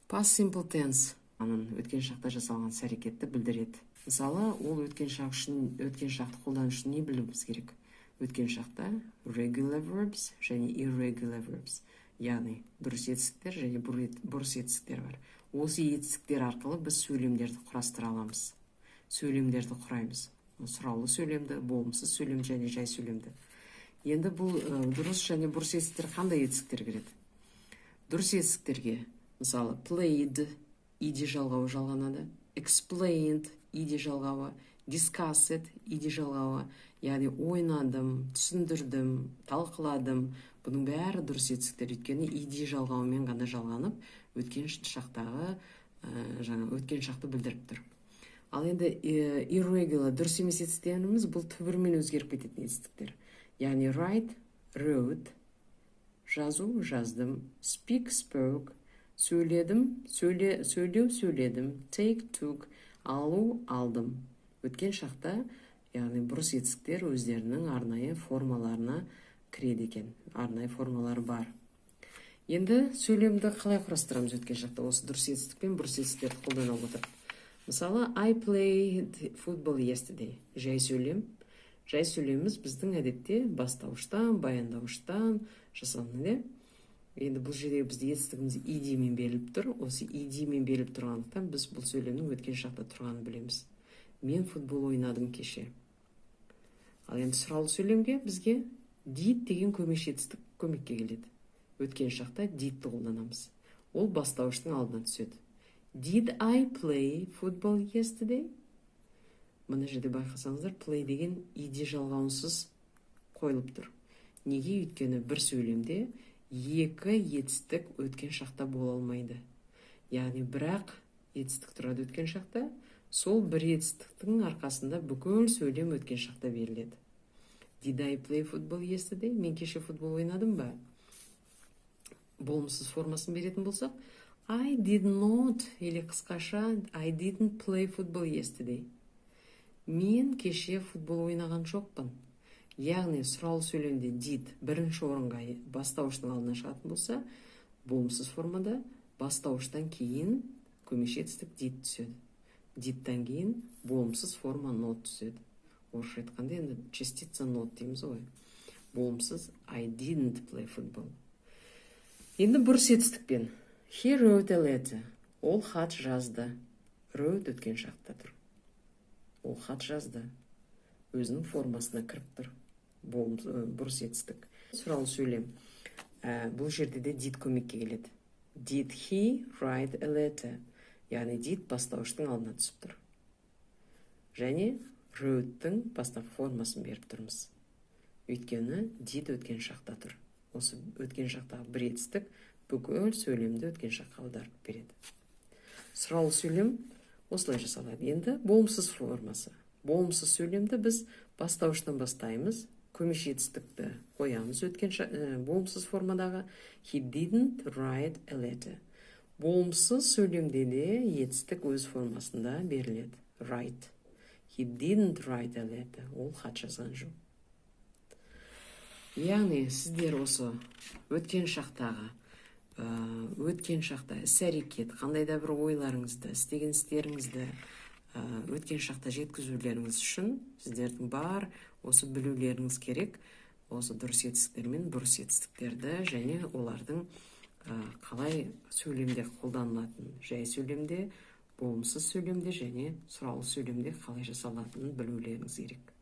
Past simple tense анын өткен шақта жасалған іс-әрекетті білдіреді. Мысалы, ол өткен шақты қолдану үшін не білуіміз керек? Өткен шақта regular verbs және irregular verbs, яғни дұрыс етістіктер және бұрыс етістіктер бар. Осы етістіктер арқылы біз сөйлемдерді құрастыра аламыз. Сөйлемдерді құраймыз. Сұраулы сөйлемді, болымсыз сөйлемді және жай сөйлемді. Енді бұл дұрыс және бұрыс етістіктер қандай етістіктер кіреді? Дұрыс етістіктерге, мысалы, played, иде жалғауы жалғанады, explained, иде жалғауы, discussed, иде жалғауы, яғни ойнадым, түсіндірдім, талқыладым. Бұның бәрі дұрыс етістіктер, өйткені иде жалғауымен ғана жалғанып, өткен шақты білдіріп тұр. Ал енді irregular, дұрыс емес етістіктеріміз бұл түбірмен өзгеріп кететін етістіктер. Яғни write, wrote, жазу, жаздым, speak, spoke, сөйледім, сөйлеу, сөйледім, take, took, алу, алдым. Өткен шақта, яғни бұрыс етістіктер өздерінің арнайы формаларына кіреді екен. Арнайы формалары бар. Енді сөйлемді қалай құрастырамыз өткен шақта? Осы дұрыс етістік пен бұрыс етістіктерді қолдана отырып. Мысалы, I played football yesterday. Жай сөйлем. Жай сөйлеміміз біздің әдетте бастауыштан, баяндауыштан жасалынады. Енді бұл жерде бізде етістігіміз идемен беріліп тұр. Осы идемен беріліп тұрғандықтан біз бұл сөйлемнің өткен шақта тұрғанын білеміз. Мен футбол ойнадым кеше. Ал енді сұраулы сөйлемге бізге did деген көмекші етістік көмекке келеді. Өткен шақта didті қолданамыз. Ол бастауыштың алдына түседі. Did I play football yesterday? Мына жерде байқасаңыздар, play деген иде жалғаусыз қойылып тұр. Неге? Өйткені бір сөйлемде екі етістік өткен шақта бола алмайды. Яғни бірақ етістік тұрады өткен шақта, сол бір етістіктің арқасында бүкіл сөйлем өткен шақта беріледі. Did I play football yesterday? Мен кеше футбол ойнадым ба? Болымсыз формасын беретін болсақ, I did not, или қысқаша, I didn't play football yesterday. Мен кеше футбол ойнаған жоқпын. Яғни сұраулы сөйлемде did бірінші орынға бастауыштың алдына шығатын болса, болымсыз формада бастауыштан кейін көмекші етістік did түседі. Didтан кейін болымсыз форма not түседі. Орысша айтқанда енді частица not дейміз ғой. Болымсыз I didn't play football. Енді бұрыс етістікпен. He wrote a letter. Ол хат жазды. Wrote өткен шақта тұр. Ол хат жазды. Өзінің формасына кіріп тұр. Бұрыс етістік. Сұраулы сөйлем. Бұл жерде де did көмекке келеді. Did he write a letter? Яғни did бастауыштың алдына түсіп тұр. Және wrote-тың бастапқы формасын беріп тұрмыз. Өйткені did өткен шақта тұр. Осы өткен шақтағы бір етістік бүкіл сөйлемді өткен шаққа аударып береді. Сұраулы сөйлем осылай жасалады. Енді болымсыз формасы. Болымсыз сөйлемді біз бастауыштан бастаймыз, көмекші етістікті қоямыз болымсыз формадағы he didn't write a letter. Болымсыз сөйлемде де етістік өз формасында беріледі. Write. He didn't write a letter. Ол хат жазған жоқ. Яғни сіздер осы өткен шақта іс-әрекет, қандай да бір ойларыңызды, істеген істеріңізді өткен шақта жеткізулеріңіз үшін сіздердің бар осы білулеріңіз керек. Осы дұрыс етістіктер мен бұрыс етістіктерді және олардың қалай сөйлемде қолданылатын, жай сөйлемде, болымсыз сөйлемде және сұраулы сөйлемде қалай жасалатынын білулеріңіз керек.